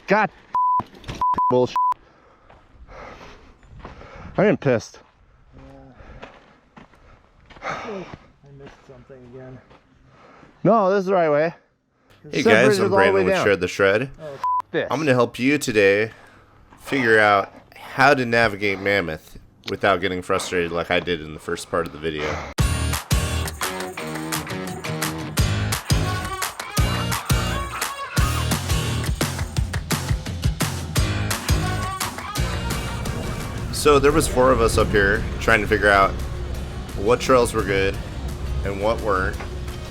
God, bullshit. I am pissed. I missed something again. No, this is the right way. Hey guys, I'm Brandon with Shred the Shred. This. I'm going to help you today figure out how to navigate Mammoth without getting frustrated like I did in the first part of the video. So there was 4 of us up here trying to figure out what trails were good and what weren't,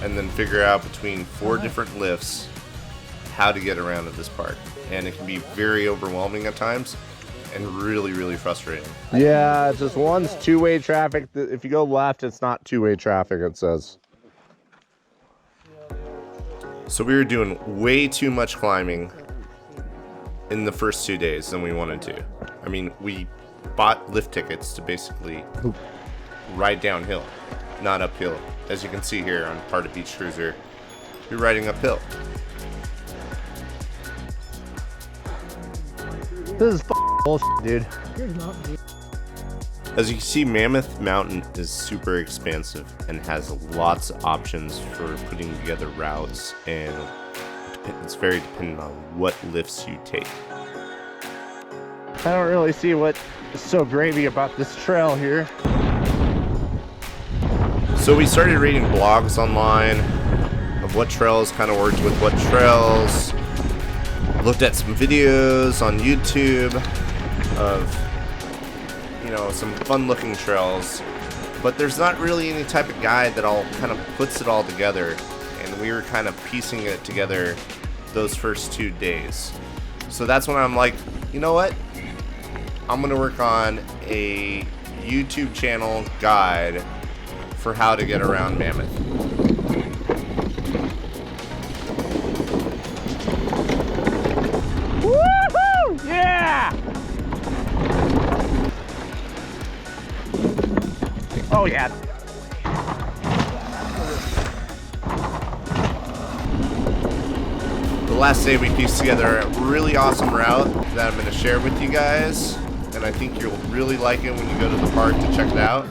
and then figure out between 4 different lifts how to get around at this park. And it can be very overwhelming at times and really, really frustrating. Yeah, it's just one's two-way traffic. If you go left, it's not two-way traffic, it says. So we were doing way too much climbing in the first 2 days than we wanted to. I mean, we bought lift tickets to basically ride downhill, not uphill. As you can see here on part of Beach Cruiser, you're riding uphill. This is bullshit, dude. As you can see, Mammoth Mountain is super expansive and has lots of options for putting together routes, and it's very dependent on what lifts you take. I don't really see what is so gravy about this trail here. So we started reading blogs online of what trails kind of worked with what trails. Looked at some videos on YouTube of, you know, some fun looking trails, but there's not really any type of guide that all kind of puts it all together, and we were kind of piecing it together those first 2 days. So that's when I'm like, you know what? I'm gonna work on a YouTube channel guide for how to get around Mammoth. Woohoo! Yeah! Oh yeah. The last day we pieced together a really awesome route that I'm gonna share with you guys, and I think you'll really like it when you go to the park to check it out.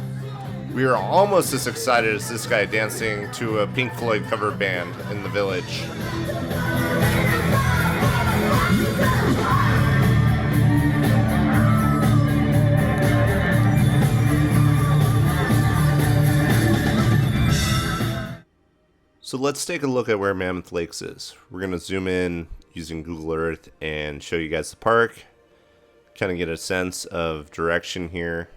We were almost as excited as this guy dancing to a Pink Floyd cover band in the village. So let's take a look at where Mammoth Lakes is. We're going to zoom in using Google Earth and show you guys the park, kind of get a sense of direction here.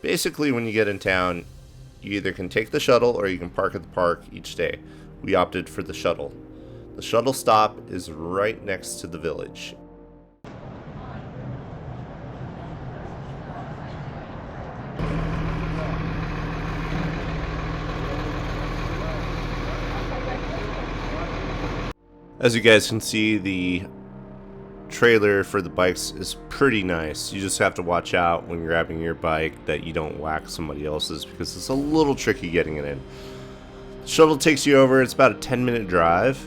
Basically, when you get in town, you either can take the shuttle or you can park at the park each day. We opted for the shuttle. The shuttle stop is right next to the village. As you guys can see, the trailer for the bikes is pretty nice. You just have to watch out when you're grabbing your bike that you don't whack somebody else's, because it's a little tricky getting it in. The shuttle takes you over. It's about a 10-minute drive.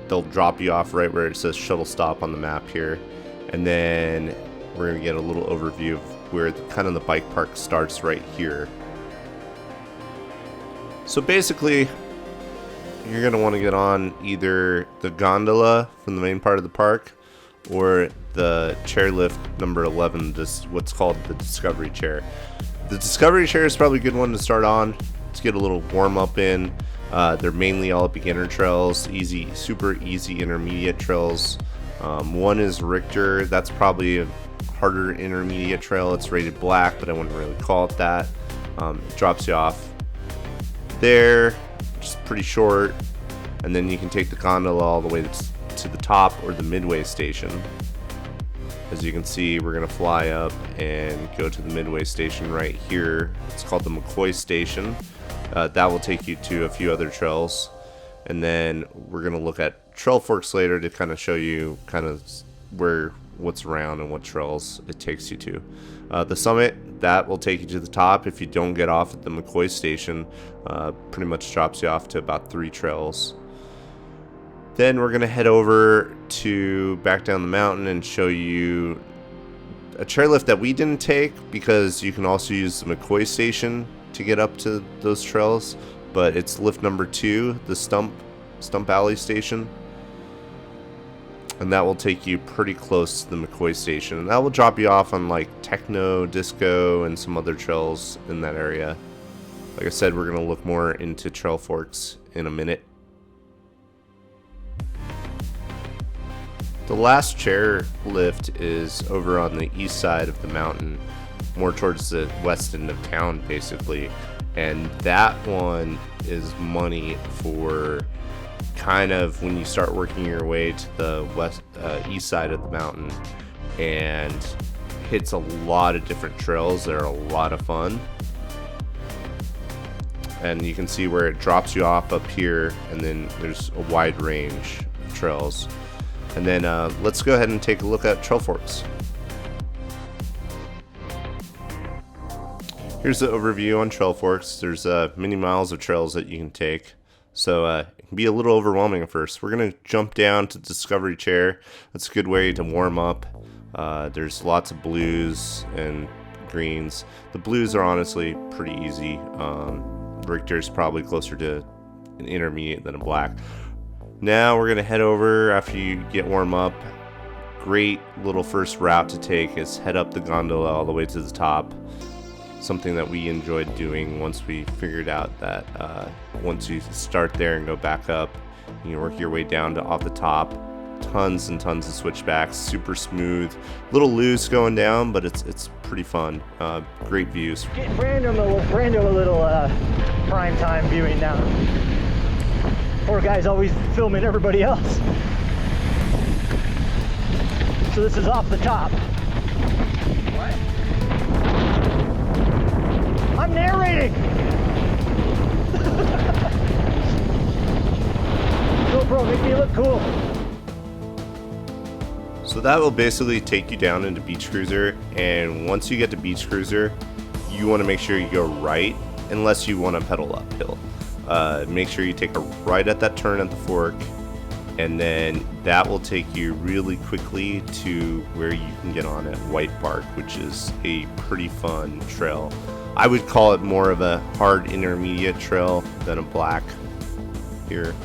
They'll drop you off right where it says shuttle stop on the map here, and then we're gonna get a little overview of where kind of the bike park starts right here. So basically, you're going to want to get on either the gondola from the main part of the park or the chairlift number 11, this what's called the Discovery Chair. The Discovery Chair is probably a good one to start on to get a little warm up in. They're mainly all beginner trails, easy, super easy intermediate trails. One is Richter. That's probably a harder intermediate trail. It's rated black, but I wouldn't really call it that. It drops you off there, just pretty short, and then you can take the gondola all the way to the top or the midway station. As you can see, we're gonna fly up and go to the midway station right here. It's called the McCoy Station. That will take you to a few other trails, and then we're gonna look at Trailforks later to kind of show you kind of where what's around and what trails it takes you to. The summit, that will take you to the top if you don't get off at the McCoy station. Pretty much drops you off to about 3 trails. Then we're going to head over to back down the mountain and show you a chairlift that we didn't take, because you can also use the McCoy station to get up to those trails, but it's lift number 2, the Stump Alley station, and that will take you pretty close to the McCoy station, and that will drop you off on like Techno, Disco, and some other trails in that area. Like I said, we're going to look more into Trailforks in a minute. The last chair lift is over on the east side of the mountain, more towards the west end of town basically, and that one is money for kind of when you start working your way to the east side of the mountain, and hits a lot of different trails that are a lot of fun. And you can see where it drops you off up here, and then there's a wide range of trails. And then let's go ahead and take a look at Trailforks. Here's the overview on Trailforks. There's many miles of trails that you can take, so it can be a little overwhelming at first. We're going to jump down to Discovery Chair. That's a good way to warm up. There's lots of blues and greens. The blues are honestly pretty easy. Richter's probably closer to an intermediate than a black. Now we're going to head over after you get warm up. Great little first route to take is head up the gondola all the way to the top. Something that we enjoyed doing once we figured out that once you start there and go back up, you can work your way down to off the top. Tons and tons of switchbacks, super smooth, little loose going down, but it's pretty fun. Great views. Getting Brandon a little prime time viewing now. Poor guy's always filming everybody else. So this is off the top. What? I'm narrating! GoPro, make me look cool. So that will basically take you down into Beach Cruiser, and once you get to Beach Cruiser, you want to make sure you go right, unless you want to pedal uphill. Make sure you take a right at that turn at the fork, and then that will take you really quickly to where you can get on at White Park, which is a pretty fun trail. I would call it more of a hard intermediate trail than a black here.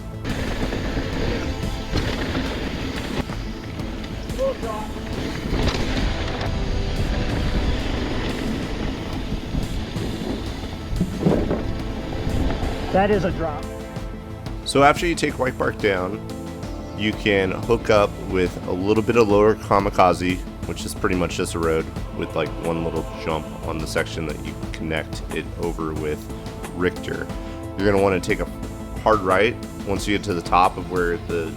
That is a drop. So after you take White Park down, you can hook up with a little bit of lower Kamikaze, which is pretty much just a road with like one little jump on the section that you connect it over with Richter. You're going to want to take a hard right once you get to the top of where the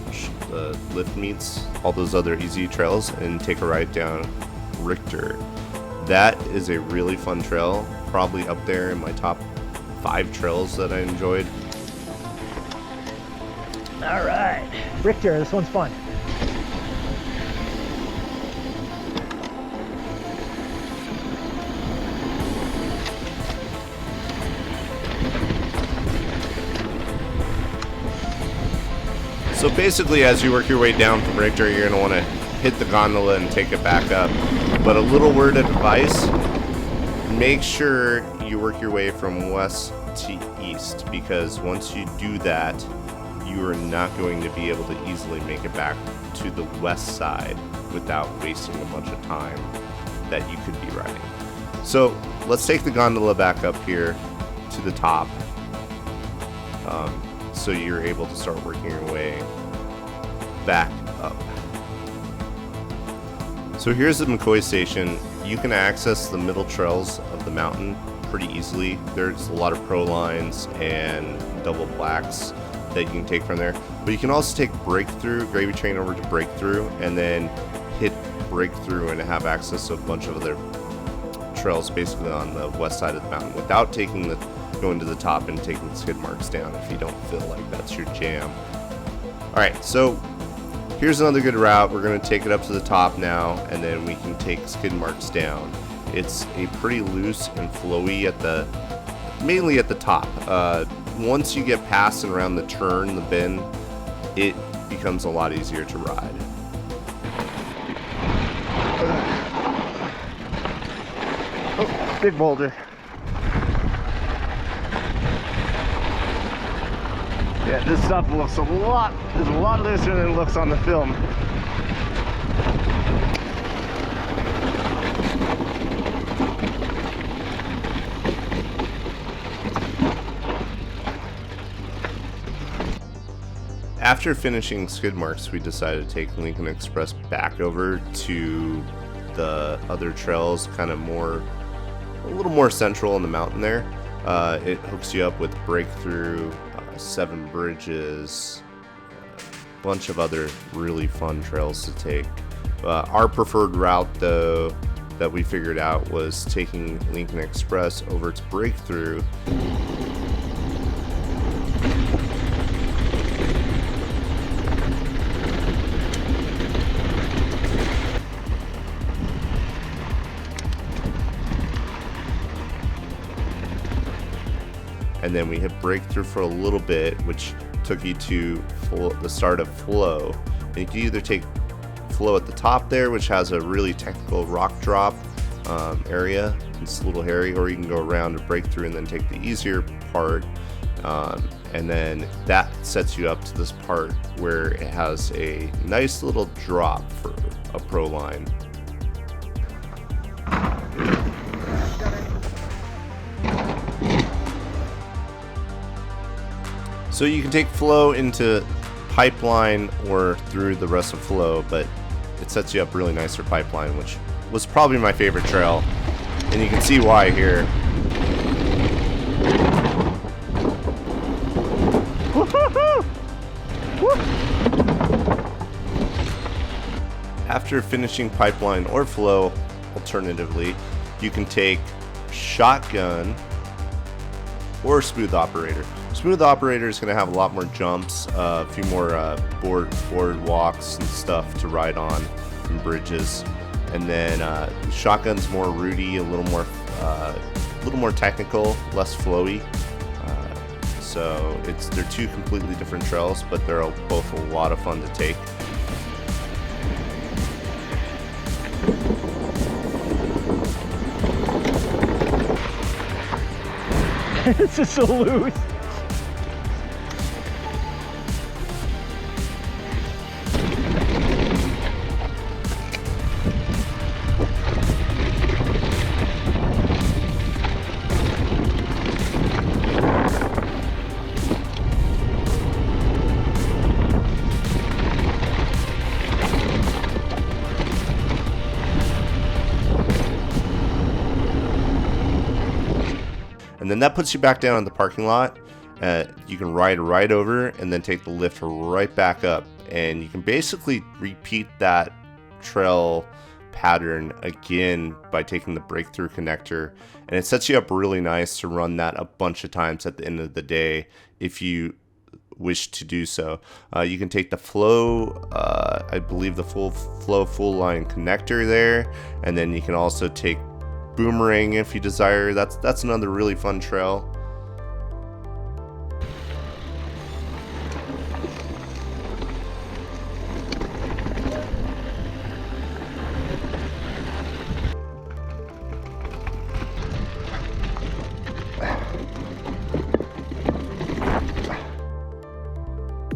lift meets all those other easy trails, and take a right down Richter. That is a really fun trail, probably up there in my top 5 trails that I enjoyed. All right, Richter, this one's fun. So basically, as you work your way down from Richter, you're going to want to hit the gondola and take it back up. But a little word of advice, make sure you work your way from west to east, because once you do that, you are not going to be able to easily make it back to the west side without wasting a bunch of time that you could be riding. So let's take the gondola back up here to the top, so you're able to start working your way back up. So here's the McCoy station. You can access the middle trails of the mountain pretty easily. There's a lot of pro lines and double blacks that you can take from there, but you can also take Breakthrough, Gravy Train over to Breakthrough, and then hit Breakthrough and have access to a bunch of other trails basically on the west side of the mountain without going to the top and taking skid marks down if you don't feel like that's your jam. Alright, so Here's another good route. We're going to take it up to the top now, and then we can take skid marks down. It's a pretty loose and flowy mainly at the top. Once you get past and around the turn, the bend, it becomes a lot easier to ride. Oh, big boulder. Yeah, this stuff looks a lot looser than it looks on the film. After finishing skid marks, we decided to take Lincoln Express back over to the other trails, kind of a little more central in the mountain there. It hooks you up with Breakthrough, 7 Bridges, a bunch of other really fun trails to take. Our preferred route, though, that we figured out was taking Lincoln Express over to Breakthrough. And then we hit Breakthrough for a little bit, which took you to the start of Flow. And you can either take Flow at the top there, which has a really technical rock drop area. It's a little hairy, or you can go around to Breakthrough and then take the easier part. And then that sets you up to this part where it has a nice little drop for a pro line. So you can take Flow into Pipeline or through the rest of Flow, but it sets you up really nice for Pipeline, which was probably my favorite trail, and you can see why here. After finishing Pipeline or Flow, alternatively, you can take Shotgun or Smooth Operator. Smooth Operator is going to have a lot more jumps, a few more board walks and stuff to ride on and bridges, and then Shotgun's more rooty, a little more technical, less flowy. So they're two completely different trails, but they're both a lot of fun to take. This is so loose. And then that puts you back down in the parking lot. You can ride right over and then take the lift right back up. And you can basically repeat that trail pattern again by taking the Breakthrough connector. And it sets you up really nice to run that a bunch of times at the end of the day if you wish to do so. You can take the Flow, I believe the Flow full line connector there. And then you can also take Boomerang if you desire. That's another really fun trail.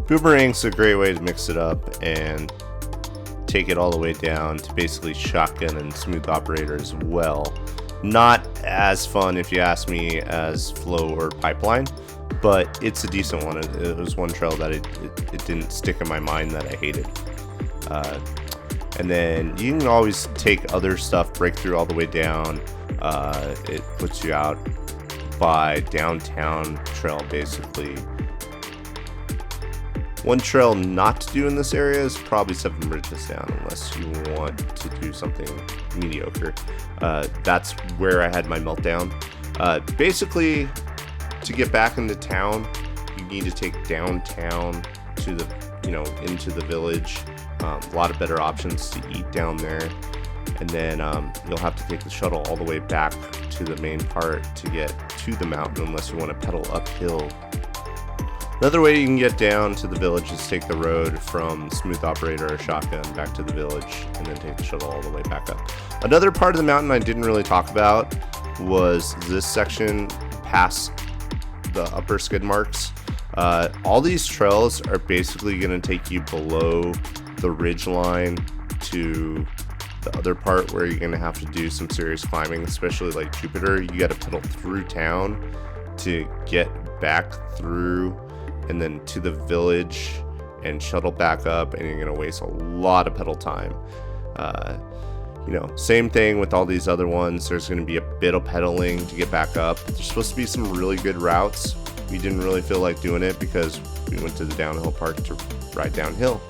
Boomerang's a great way to mix it up and take it all the way down to basically Shotgun and Smooth Operator as well. Not as fun, if you ask me, as Flow or Pipeline, but it's a decent one. It was one trail that it didn't stick in my mind that I hated. And then you can always take other stuff, Breakthrough all the way down. It puts you out by Downtown Trail, basically. One trail not to do in this area is probably 7 Bridges down, unless you want to do something mediocre. That's where I had my meltdown. Basically, to get back into town, you need to take downtown to the, into the village. A lot of better options to eat down there. And then you'll have to take the shuttle all the way back to the main part to get to the mountain unless you want to pedal uphill. Another way you can get down to the village is take the road from Smooth Operator or Shotgun back to the village and then take the shuttle all the way back up. Another part of the mountain I didn't really talk about was this section past the upper skid marks. All these trails are basically going to take you below the ridge line to the other part where you're going to have to do some serious climbing, especially like Jupiter. You got to pedal through town to get back through and then to the village and shuttle back up, and you're going to waste a lot of pedal time. You know, same thing with all these other ones. There's going to be a bit of pedaling to get back up. There's supposed to be some really good routes. We didn't really feel like doing it because we went to the downhill park to ride downhill.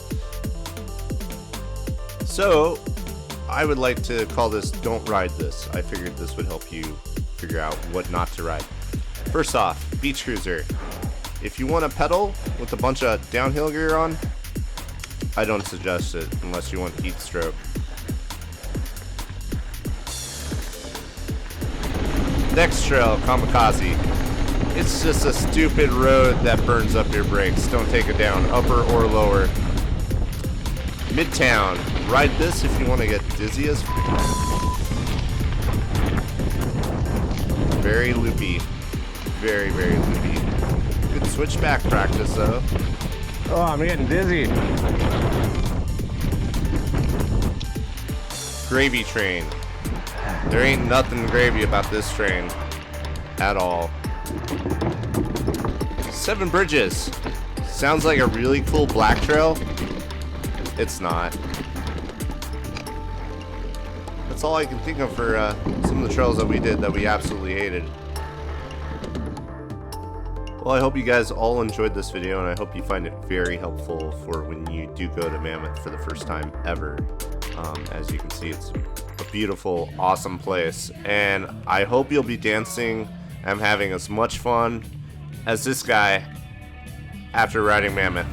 So I would like to call this Don't Ride This. I figured this would help you figure out what not to ride. First off, Beach Cruiser. If you want to pedal with a bunch of downhill gear on, I don't suggest it unless you want heat stroke. Next trail, Kamikaze. It's just a stupid road that burns up your brakes. Don't take it down, upper or lower. Midtown. Ride this if you want to get dizzy as very loopy. Very, very loopy. Good switchback practice though. Oh, I'm getting dizzy. Gravy Train. There ain't nothing gravy about this train at all. Seven Bridges. Sounds like a really cool black trail. It's not. That's all I can think of for some of the trails that we did that we absolutely hated. Well, I hope you guys all enjoyed this video, and I hope you find it very helpful for when you do go to Mammoth for the first time ever. As you can see, it's a beautiful, awesome place, and I hope you'll be dancing and having as much fun as this guy after riding Mammoth.